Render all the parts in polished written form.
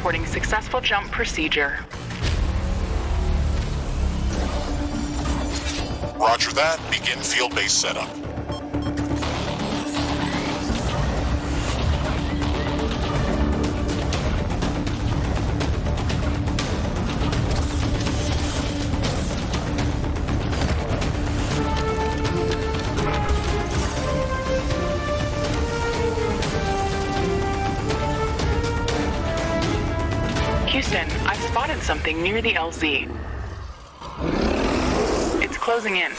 reporting successful jump procedure. Roger that. Begin field-based setup. Houston, I've spotted something near the LZ. It's closing in.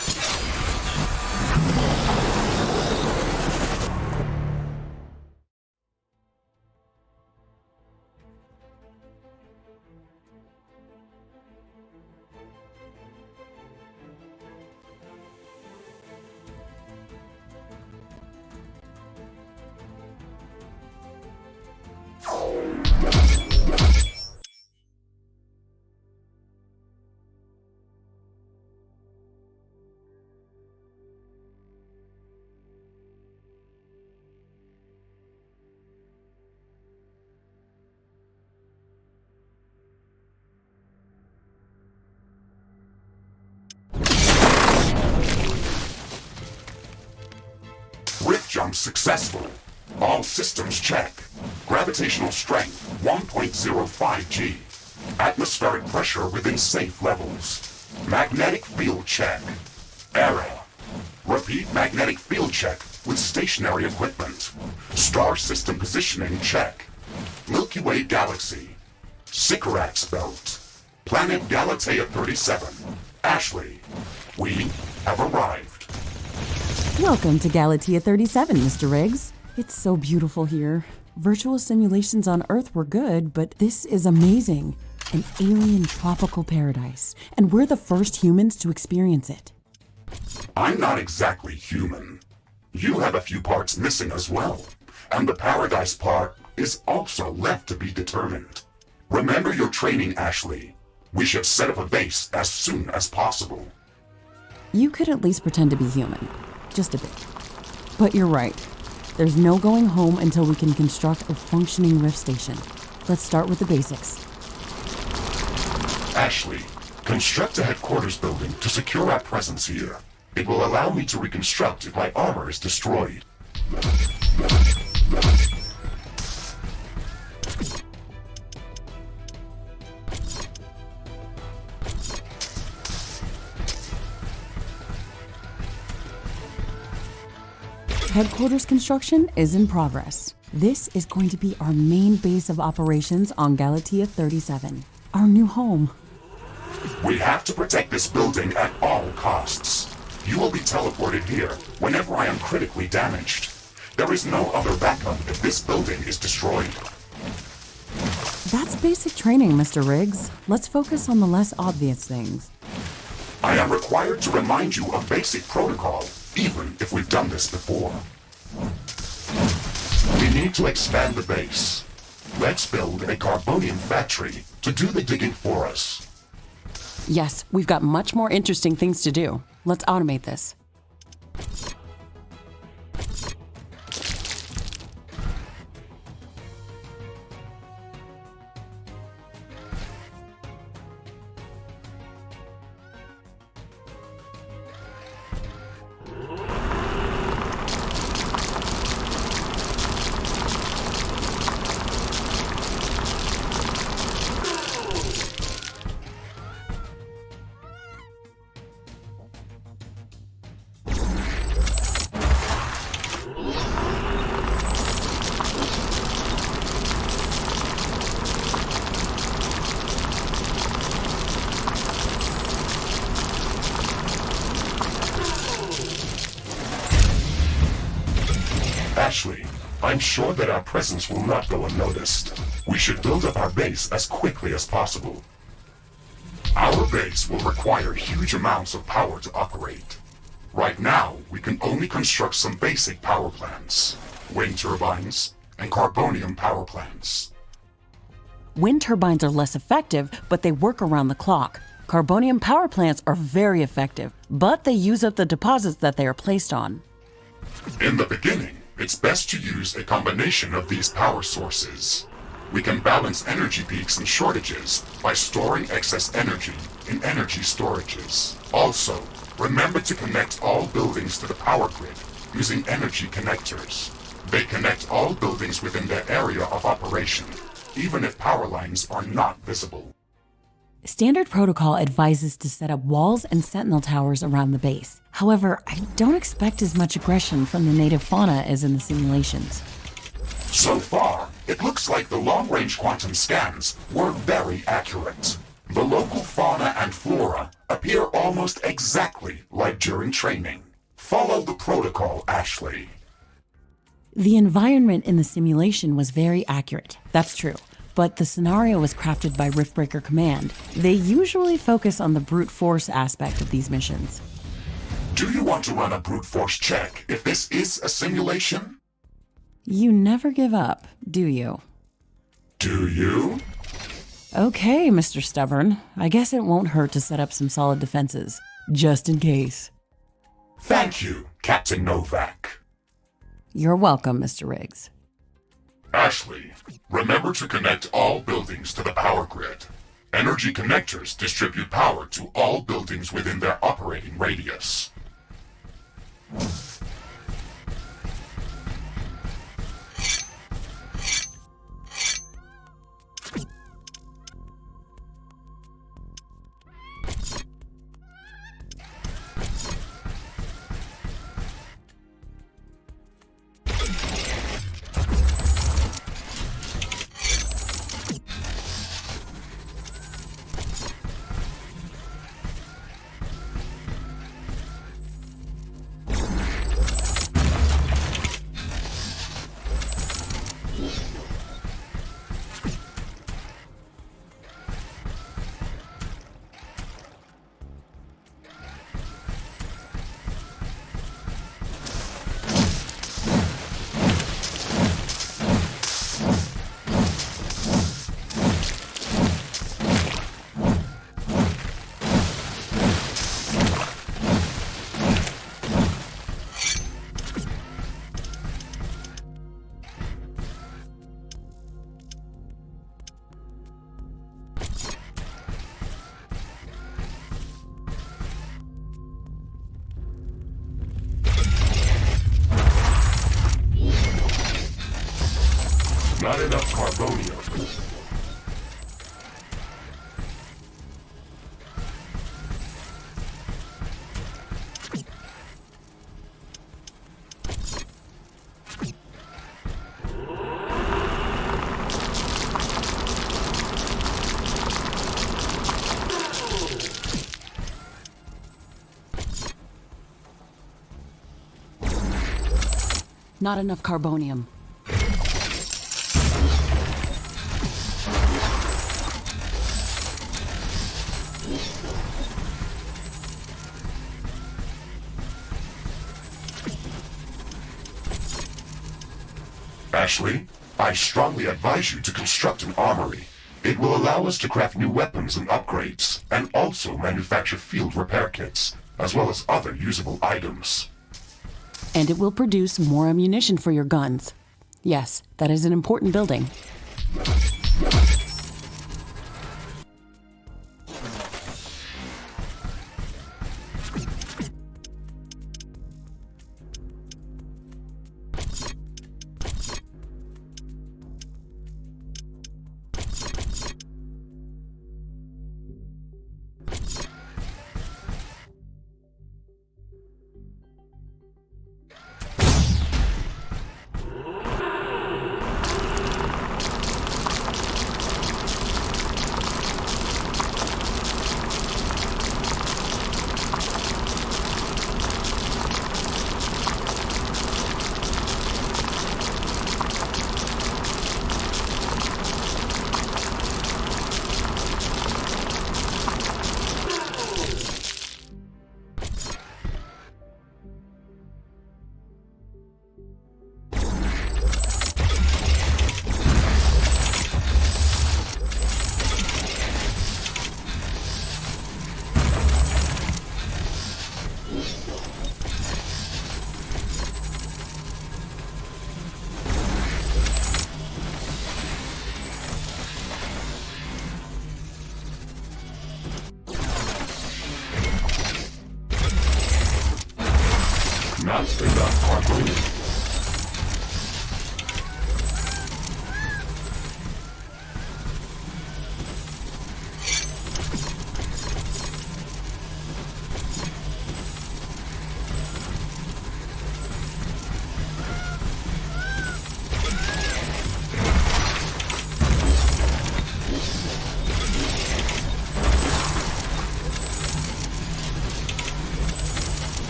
Jump successful. All systems check. Gravitational strength 1.05 G. Atmospheric pressure within safe levels. Magnetic field check. Error. Repeat magnetic field check with stationary equipment. Star system positioning check. Milky Way galaxy. Sycorax belt. Planet Galatea 37. Ashley, we have arrived. Welcome to Galatea 37, Mr. Riggs. It's so beautiful here. Virtual simulations on Earth were good, but this is amazing. An alien tropical paradise, and we're the first humans to experience it. I'm not exactly human. You have a few parts missing as well, and the paradise part is also left to be determined. Remember your training, Ashley. We should set up a base as soon as possible. You could at least pretend to be human. Just a bit. But you're right. There's no going home until we can construct a functioning Rift station. Let's start with the basics. Ashley, construct a headquarters building to secure our presence here. It will allow me to reconstruct if my armor is destroyed. Headquarters construction is in progress. This is going to be our main base of operations on Galatea 37, our new home. We have to protect this building at all costs. You will be teleported here whenever I am critically damaged. There is no other backup if this building is destroyed. That's basic training, Mr. Riggs. Let's focus on the less obvious things. I am required to remind you of basic protocol, even if we've done this before. We need to expand the base. Let's build a carbonium factory to do the digging for us. Yes, we've got much more interesting things to do. Let's automate this. Ashley, I'm sure that our presence will not go unnoticed. We should build up our base as quickly as possible. Our base will require huge amounts of power to operate. Right now, we can only construct some basic power plants, wind turbines, and carbonium power plants. Wind turbines are less effective, but they work around the clock. Carbonium power plants are very effective, but they use up the deposits that they are placed on. In the beginning, it's best to use a combination of these power sources. We can balance energy peaks and shortages by storing excess energy in energy storages. Also, remember to connect all buildings to the power grid using energy connectors. They connect all buildings within their area of operation, even if power lines are not visible. Standard protocol advises to set up walls and sentinel towers around the base. However, I don't expect as much aggression from the native fauna as in the simulations. So far, it looks like the long-range quantum scans were very accurate. The local fauna and flora appear almost exactly like during training. Follow the protocol, Ashley. The environment in the simulation was very accurate, that's true. But the scenario was crafted by Riftbreaker Command. They usually focus on the brute force aspect of these missions. Do you want to run a brute force check if this is a simulation? You never give up, do you? Do you? Okay, Mr. Stubborn. I guess it won't hurt to set up some solid defenses, just in case. Thank you, Captain Novak. You're welcome, Mr. Riggs. Ashley, remember to connect all buildings to the power grid. Energy connectors distribute power to all buildings within their operating radius. Not enough carbonium. Not enough carbonium. Ashley, I strongly advise you to construct an armory. It will allow us to craft new weapons and upgrades, and also manufacture field repair kits, as well as other usable items. And it will produce more ammunition for your guns. Yes, that is an important building. not enough cargo.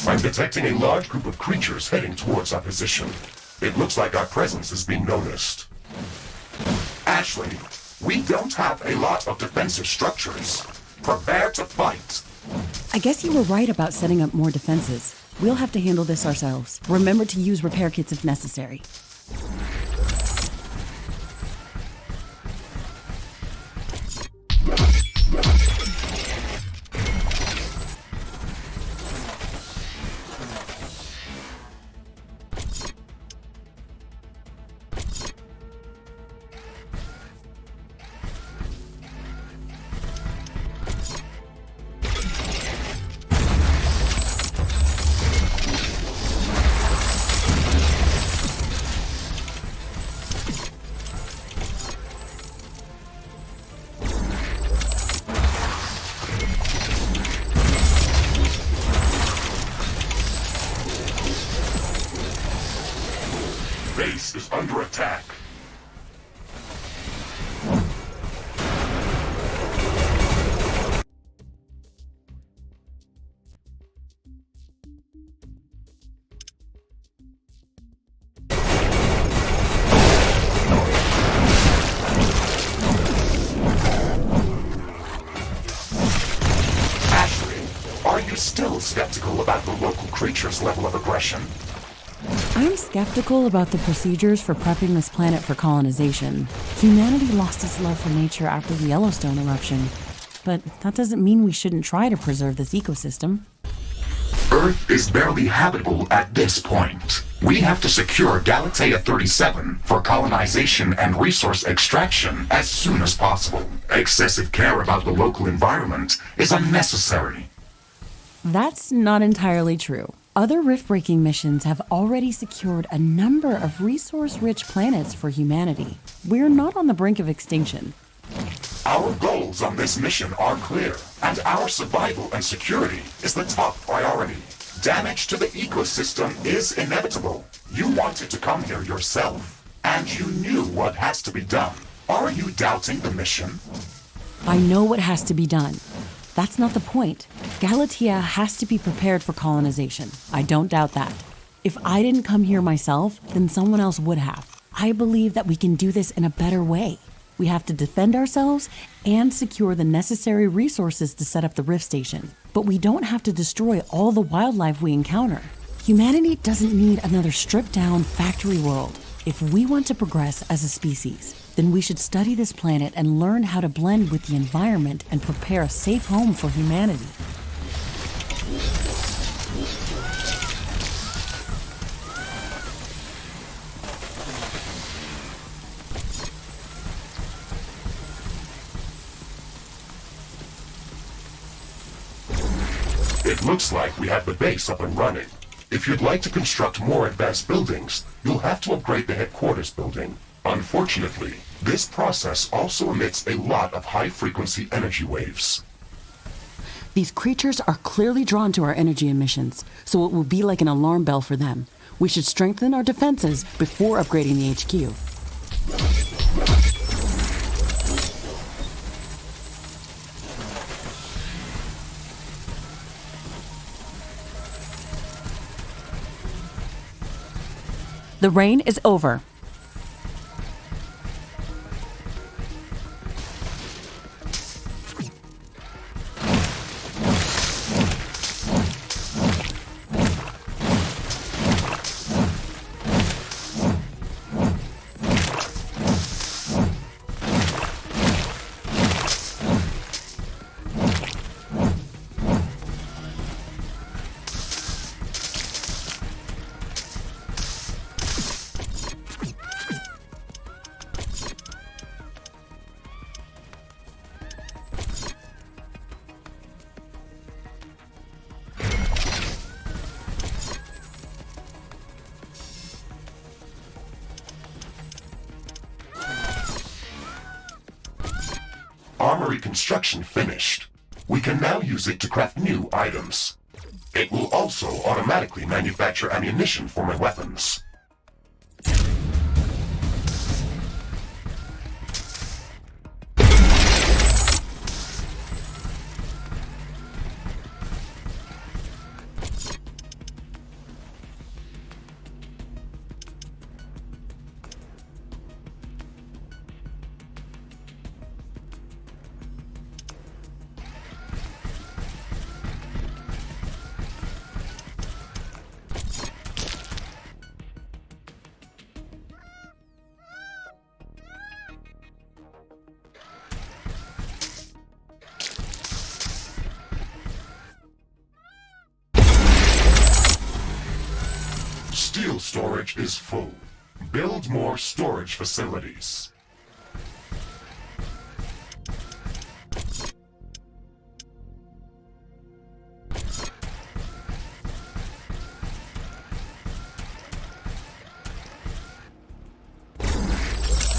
I'm detecting a large group of creatures heading towards our position. It looks like our presence is being noticed. Ashley, we don't have a lot of defensive structures. Prepare to fight. I guess you were right about setting up more defenses. We'll have to handle this ourselves. Remember to use repair kits if necessary. Base is under attack. Ashley, are you still skeptical about the local creature's level of aggression? I'm skeptical about the procedures for prepping this planet for colonization. Humanity lost its love for nature after the Yellowstone eruption. But that doesn't mean we shouldn't try to preserve this ecosystem. Earth is barely habitable at this point. We have to secure Galatea 37 for colonization and resource extraction as soon as possible. Excessive care about the local environment is unnecessary. That's not entirely true. Other rift-breaking missions have already secured a number of resource-rich planets for humanity. We're not on the brink of extinction. Our goals on this mission are clear, and our survival and security is the top priority. Damage to the ecosystem is inevitable. You wanted to come here yourself, and you knew what has to be done. Are you doubting the mission? I know what has to be done. That's not the point. Galatea has to be prepared for colonization. I don't doubt that. If I didn't come here myself, then someone else would have. I believe that we can do this in a better way. We have to defend ourselves and secure the necessary resources to set up the Rift Station. But we don't have to destroy all the wildlife we encounter. Humanity doesn't need another stripped-down factory world. If we want to progress as a species, then we should study this planet and learn how to blend with the environment and prepare a safe home for humanity. It looks like we have the base up and running. If you'd like to construct more advanced buildings, you'll have to upgrade the headquarters building. Unfortunately, this process also emits a lot of high-frequency energy waves. These creatures are clearly drawn to our energy emissions, so it will be like an alarm bell for them. We should strengthen our defenses before upgrading the HQ. The rain is over. Armory construction finished. We can now use it to craft new items. It will also automatically manufacture ammunition for my weapons. Steel storage is full. Build more storage facilities.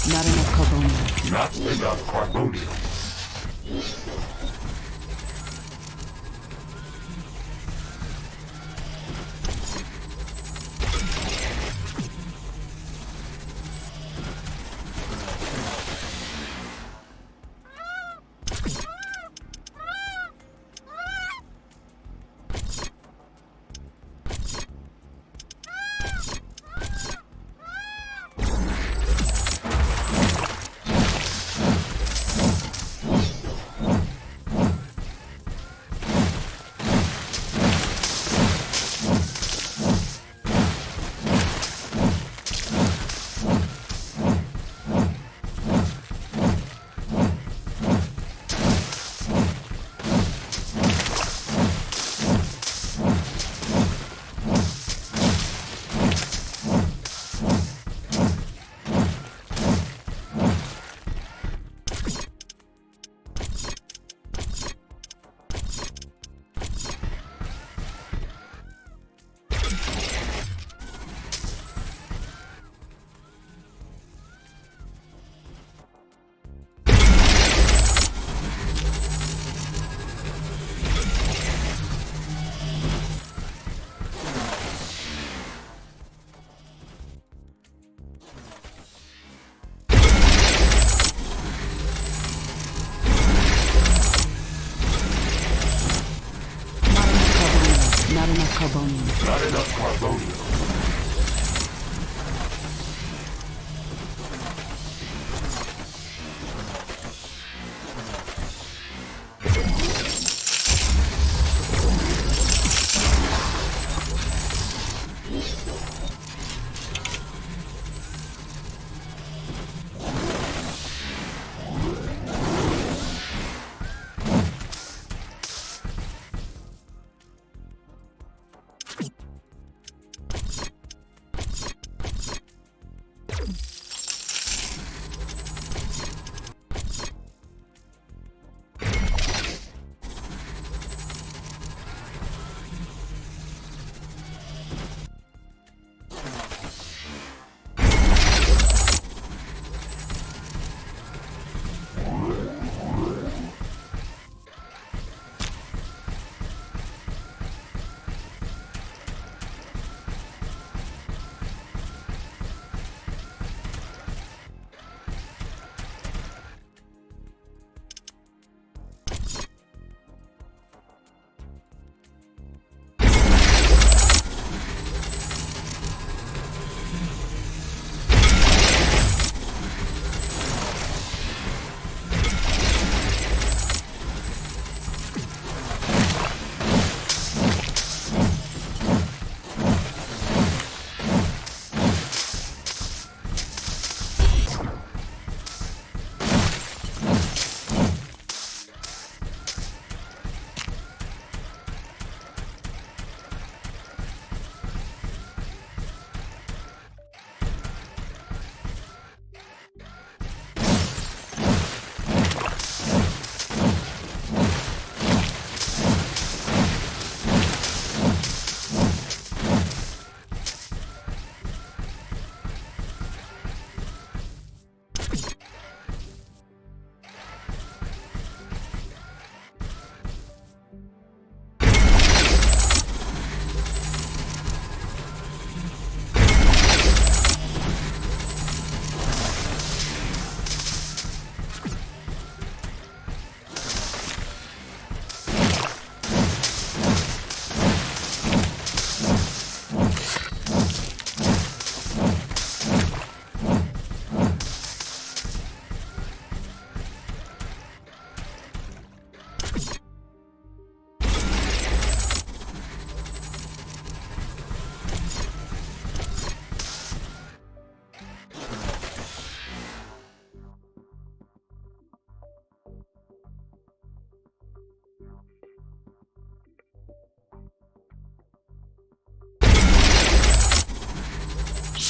Not enough carbonium. Not enough carbonium.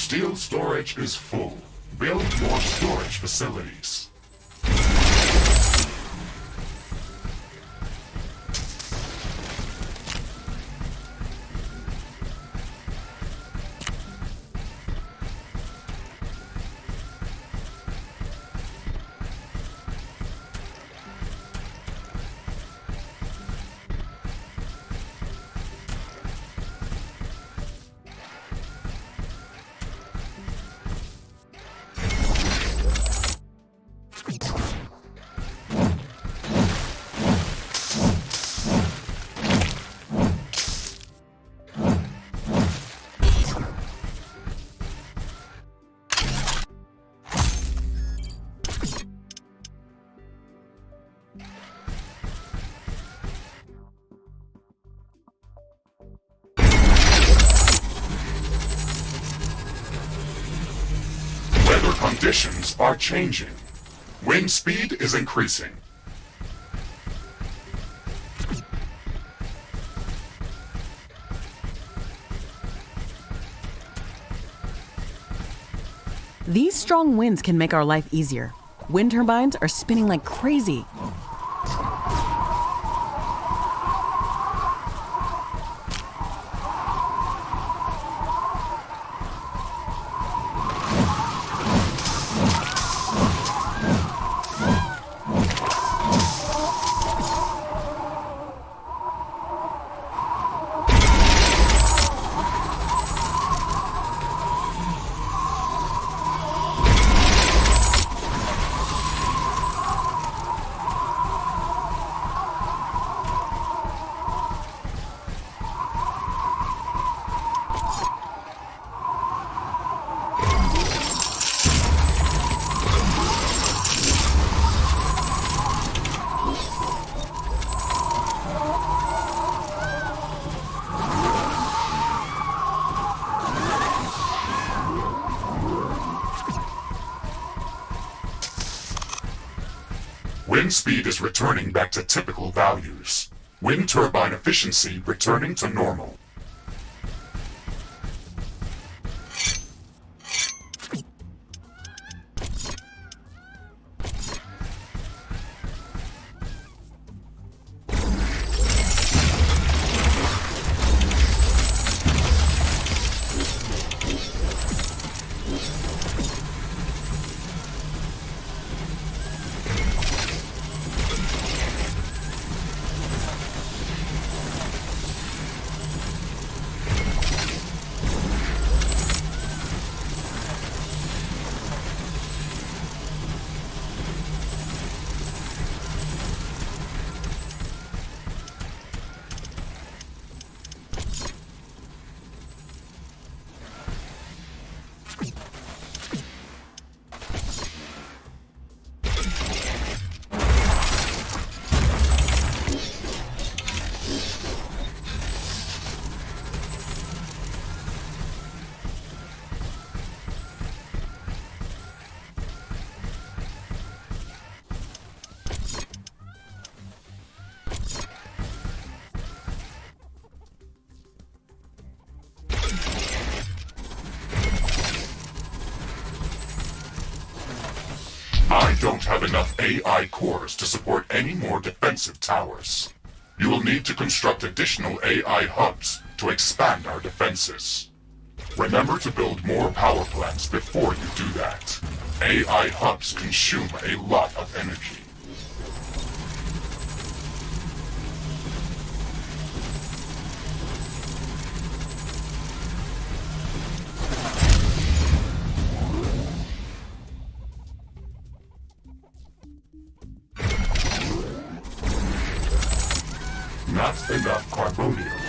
Steel storage is full. Build more storage facilities. Weather conditions are changing. Wind speed is increasing. These strong winds can make our life easier. Wind turbines are spinning like crazy. Wind speed is returning back to typical values. Wind turbine efficiency returning to normal. I don't have enough AI cores to support any more defensive towers. You will need to construct additional AI hubs to expand our defenses. Remember to build more power plants before you do that. AI hubs consume a lot of energy. Not enough carbonium.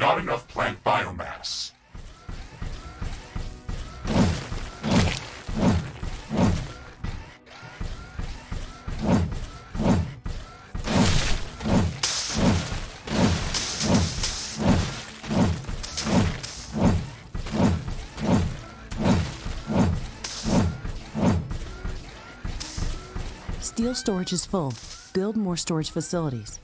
Not enough plant biomass. Steel storage is full. Build more storage facilities.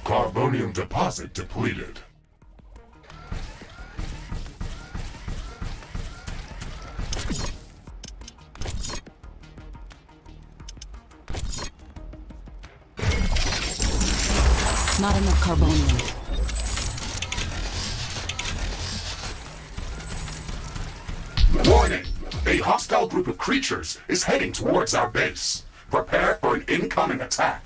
Carbonium deposit depleted. Not enough carbonium. Warning! A hostile group of creatures is heading towards our base. Prepare for an incoming attack.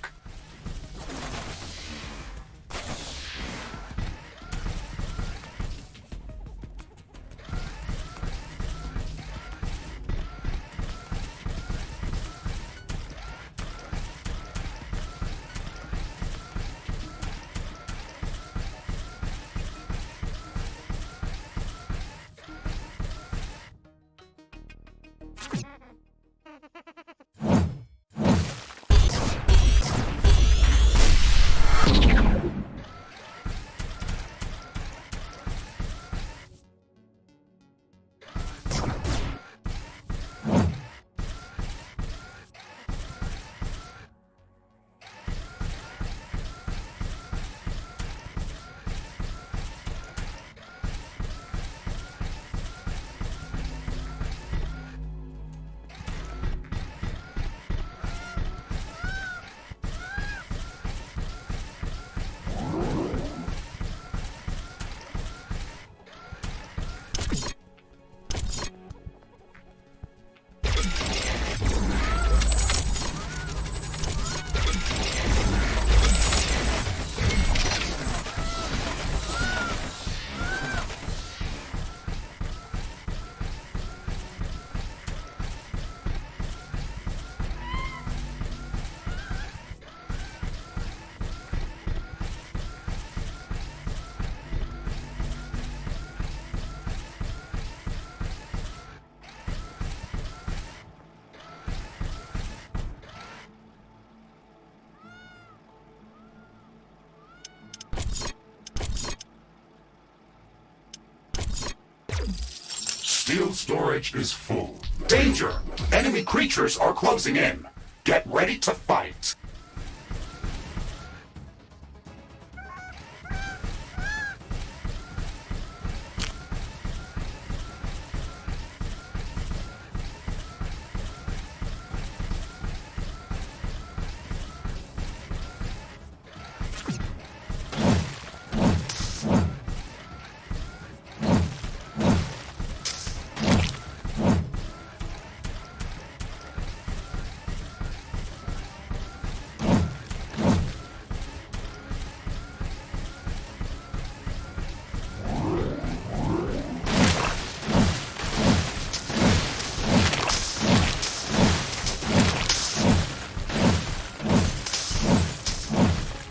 Field storage is full. Danger! Enemy creatures are closing in. Get ready to fight.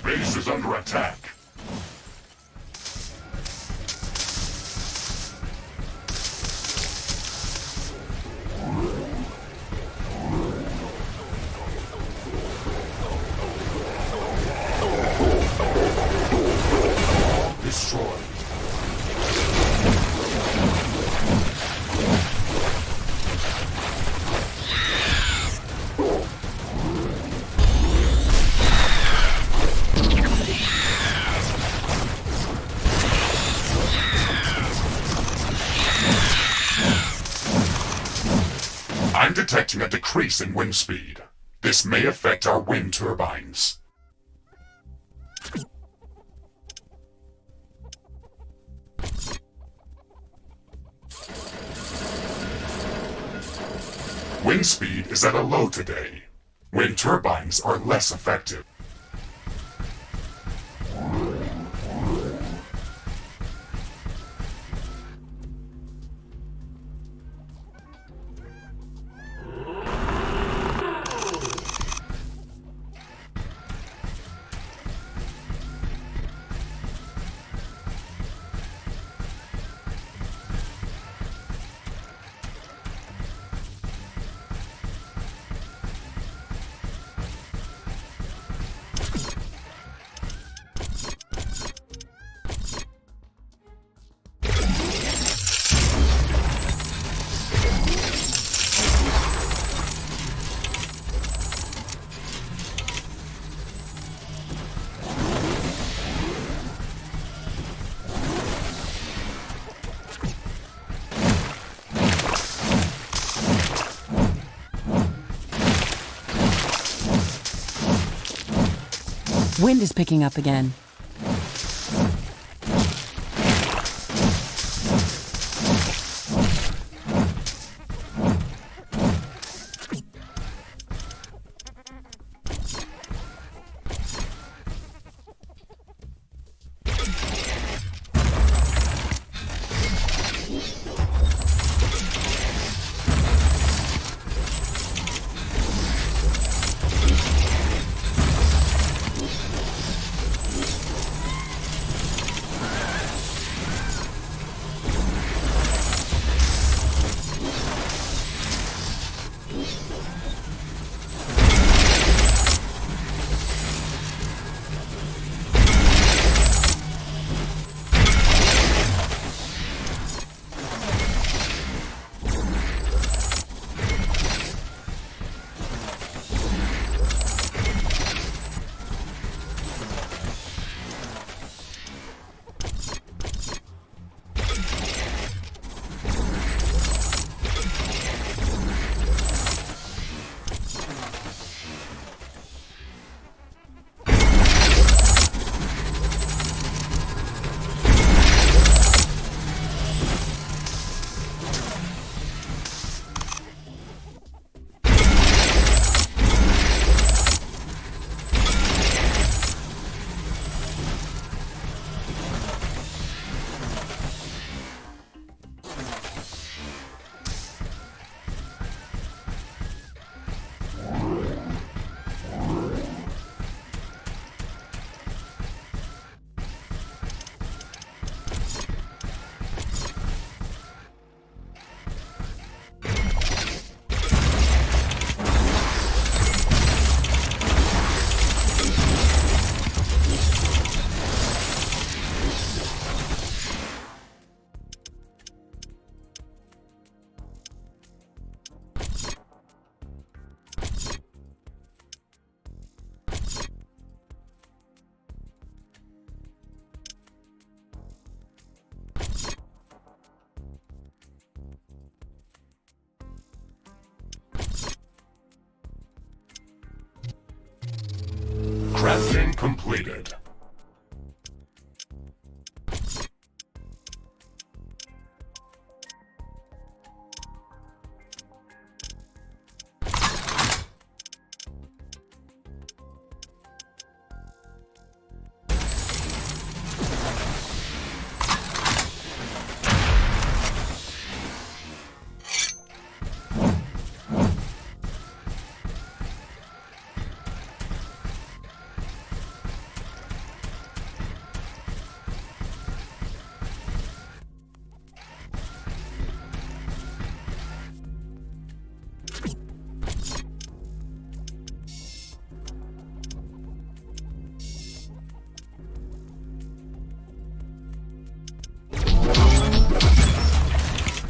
Base is under attack. Destroyed. I'm detecting a decrease in wind speed. This may affect our wind turbines. Wind speed is at a low today. Wind turbines are less effective. Wind is picking up again. completed.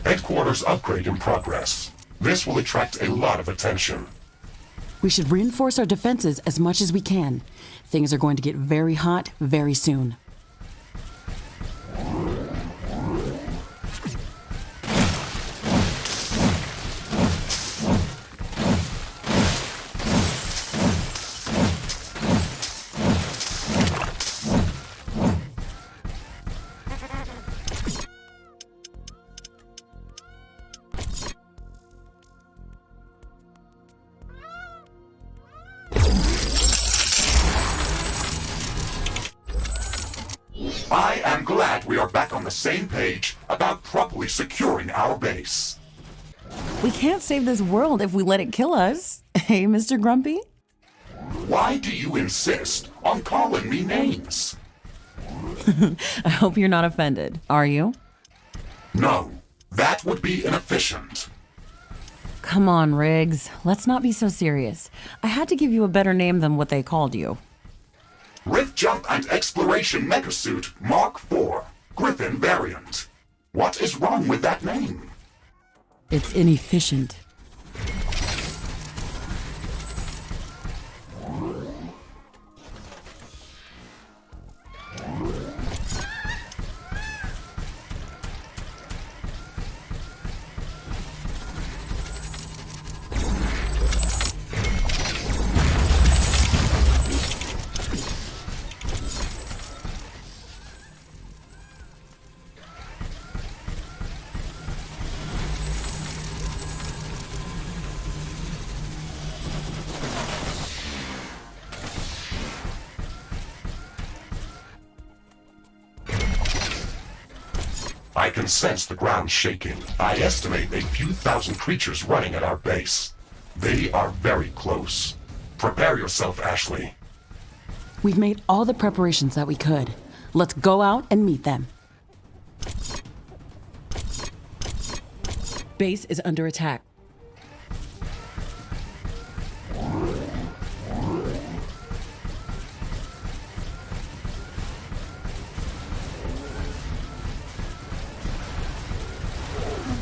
Headquarters upgrade in progress. This will attract a lot of attention. We should reinforce our defenses as much as we can. Things are going to get very hot very soon. I am glad we are back on the same page about properly securing our base. We can't save this world if we let it kill us. Hey, Mr. Grumpy? Why do you insist on calling me names? I hope you're not offended. Are you? No, that would be inefficient. Come on, Riggs. Let's not be so serious. I had to give you a better name than what they called you. Rift Jump and Exploration Mecha-Suit Mark IV, Griffin variant. What is wrong with that name? It's inefficient. I can sense the ground shaking. I estimate a few thousand creatures running at our base. They are very close. Prepare yourself, Ashley. We've made all the preparations that we could. Let's go out and meet them. Base is under attack.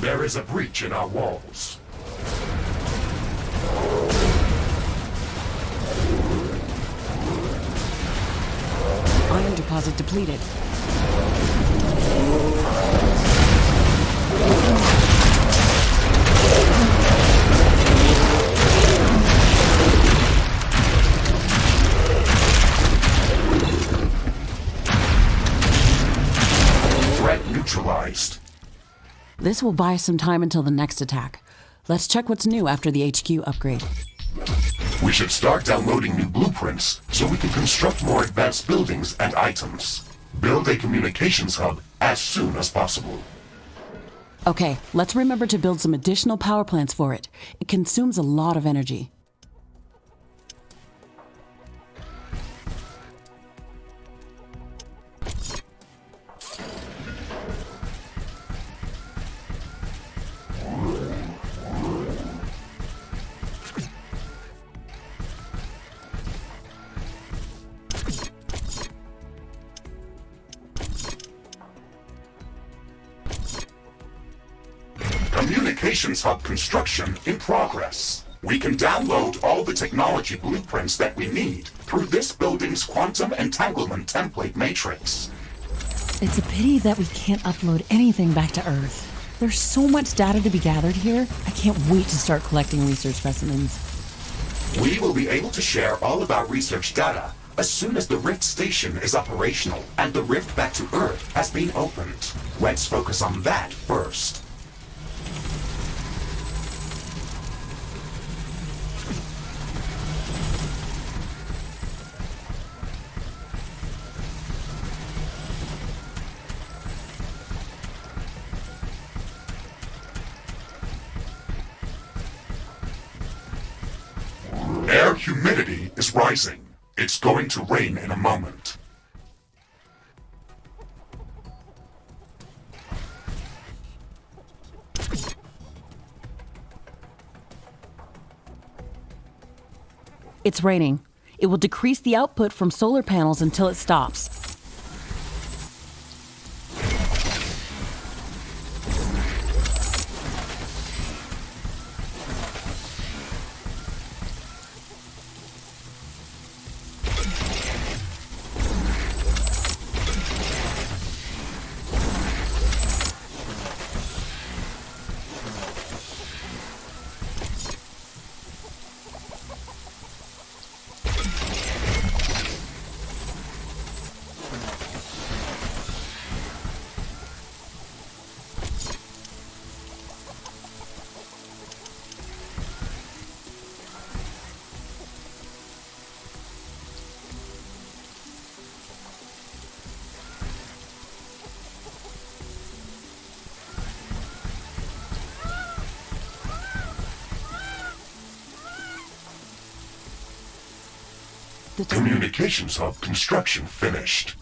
There is a breach in our walls. Iron deposit depleted. Threat neutralized. This will buy us some time until the next attack. Let's check what's new after the HQ upgrade. We should start downloading new blueprints so we can construct more advanced buildings and items. Build a communications hub as soon as possible. Okay, let's remember to build some additional power plants for it. It consumes a lot of energy. Communications hub construction in progress. We can download all the technology blueprints that we need through this building's quantum entanglement template matrix. It's a pity that we can't upload anything back to Earth. There's so much data to be gathered here. I can't wait to start collecting research specimens. We will be able to share all of our research data as soon as the Rift Station is operational and the rift back to Earth has been opened. Let's focus on that first. Air humidity is rising. It's going to rain in a moment. It's raining. It will decrease the output from solar panels until it stops. The Communications Hub construction finished.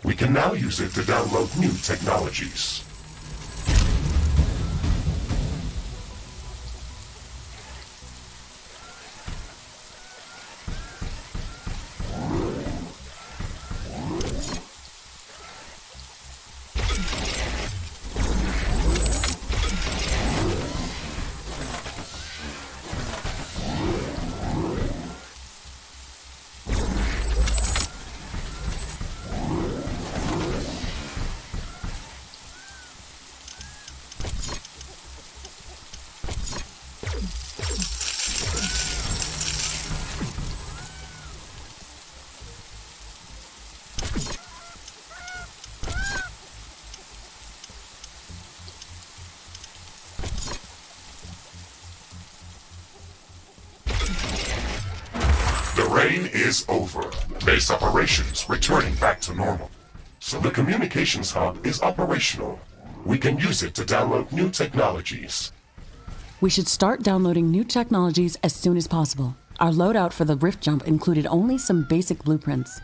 We can now use it to download new technologies. The rain is over. Base operations returning back to normal. So the Communications Hub is operational. We can use it to download new technologies. We should start downloading new technologies as soon as possible. Our loadout for the Rift Jump included only some basic blueprints.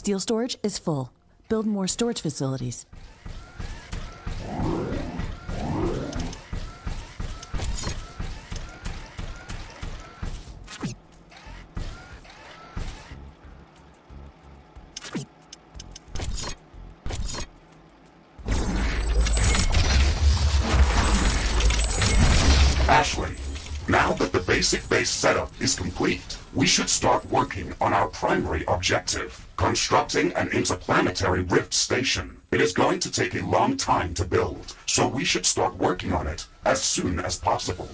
Steel storage is full. Build more storage facilities. Ashley, now that the basic base setup is complete, we should start working on our primary objective, constructing an interplanetary rift station. It is going to take a long time to build, so we should start working on it as soon as possible.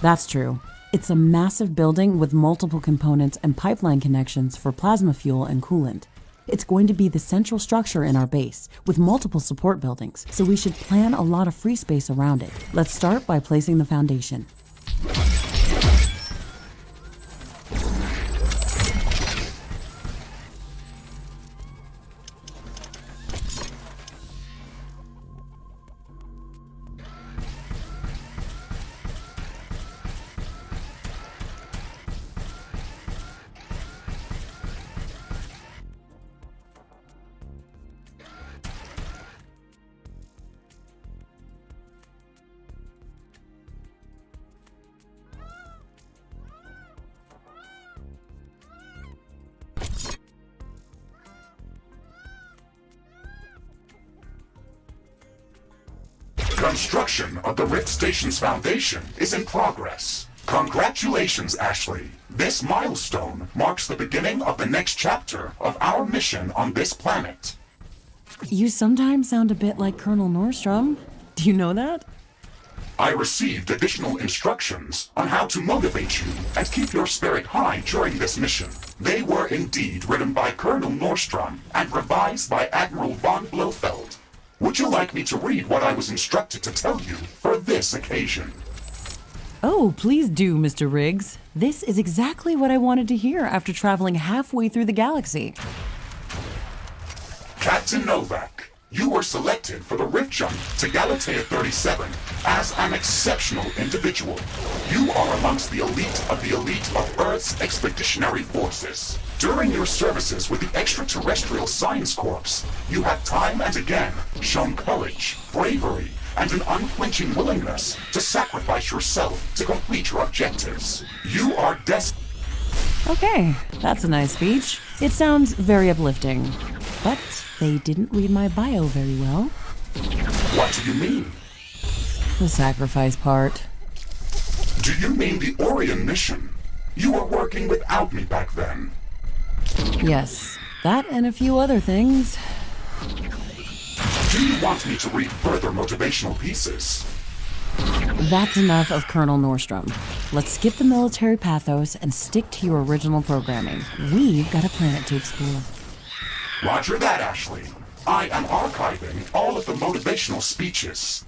That's true. It's a massive building with multiple components and pipeline connections for plasma fuel and coolant. It's going to be the central structure in our base, with multiple support buildings, so we should plan a lot of free space around it. Let's start by placing the foundation. Construction of the Rift Station's foundation is in progress. Congratulations, Ashley. This milestone marks the beginning of the next chapter of our mission on this planet. You sometimes sound a bit like Colonel Nordstrom. Do you know that? I received additional instructions on how to motivate you and keep your spirit high during this mission. They were indeed written by Colonel Nordstrom and revised by Admiral von Blofeld. Would you like me to read what I was instructed to tell you for this occasion? Oh, please do, Mr. Riggs. This is exactly what I wanted to hear after traveling halfway through the galaxy. Captain Novak, you were selected for the Rift Jump to Galatea 37 as an exceptional individual. You are amongst the elite of Earth's expeditionary forces. During your services with the Extraterrestrial Science Corps, you have time and again shown courage, bravery, and an unflinching willingness to sacrifice yourself to complete your objectives. You are destined. Okay, that's a nice speech. It sounds very uplifting. But they didn't read my bio very well. What do you mean? The sacrifice part. Do you mean the Orion mission? You were working without me back then. Yes, that and a few other things. Do you want me to read further motivational pieces? That's enough of Colonel Nordstrom. Let's skip the military pathos and stick to your original programming. We've got a planet to explore. Roger that, Ashley. I am archiving all of the motivational speeches.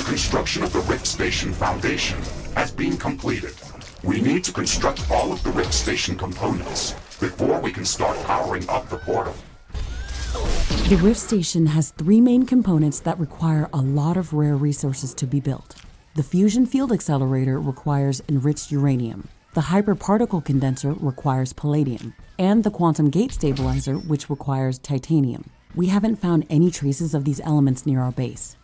Construction of the Rift Station Foundation has been completed. We need to construct all of the Rift Station components before we can start powering up the portal. The Rift Station has 3 main components that require a lot of rare resources to be built. The fusion field accelerator requires enriched uranium. The hyperparticle condenser requires palladium. And the quantum gate stabilizer, which requires titanium. We haven't found any traces of these elements near our base.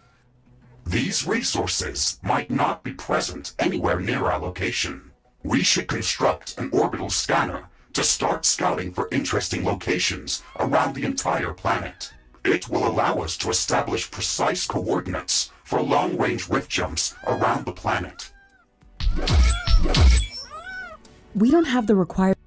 These resources might not be present anywhere near our location. We should construct an orbital scanner to start scouting for interesting locations around the entire planet. It will allow us to establish precise coordinates for long-range rift jumps around the planet. We don't have the required